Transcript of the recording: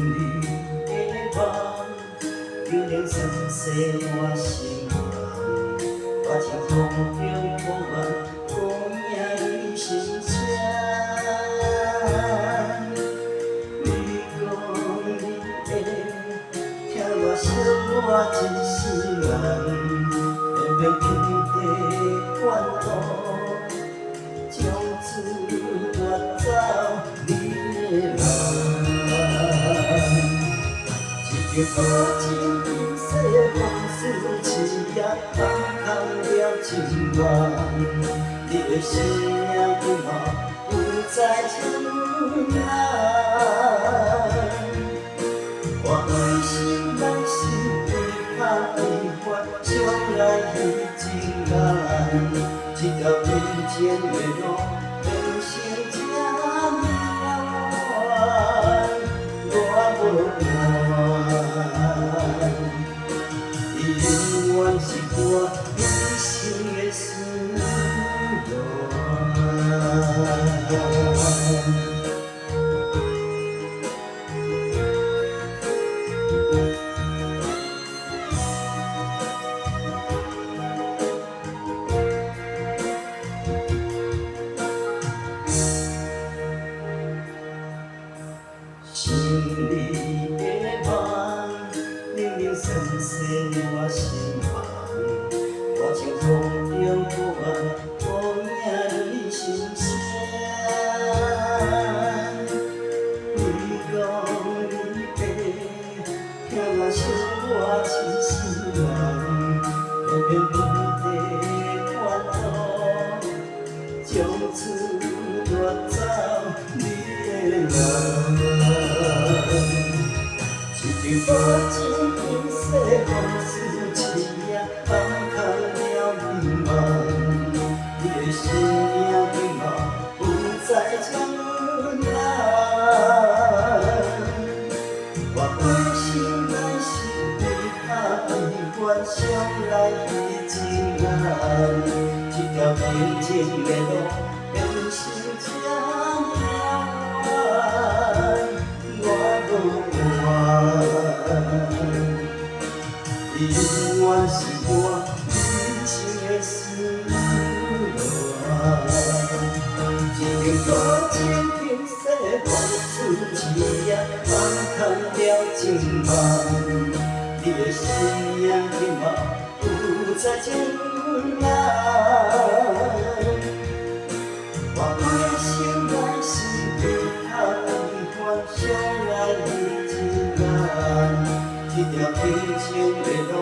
你的梦，有点深深我心坎，我情空中苦闷，孤影你心声。你讲你会听我惜我一世人，偏偏天地怨妒。 从此我走你的人，一场多情意世风雨一夜放空了情缘，你的生命今后不再牵难。我爱心内心为怕悲欢，将来已经难。 一条人间的路，人生这渺远，我无怨。你永远是我一生的思念。 心里的梦，零零散散我心房，我情空中不安，孤影你心声。你讲你会听我惜我一世人，偏偏天地怨妒，从此我走你的人。 一场多情意世风雨一夜放空了迷茫，你的生命今后不再将温暖。我关心来是为怕悲欢，将来已经难。一条平静的路，人生这渺远，我无怨。 你永远是我一生的思念，一场多情平世风雨一夜放空了情梦，你的生命今后不再牵难。我归心来是为怕悲欢，将来已经难。 一条平静的路。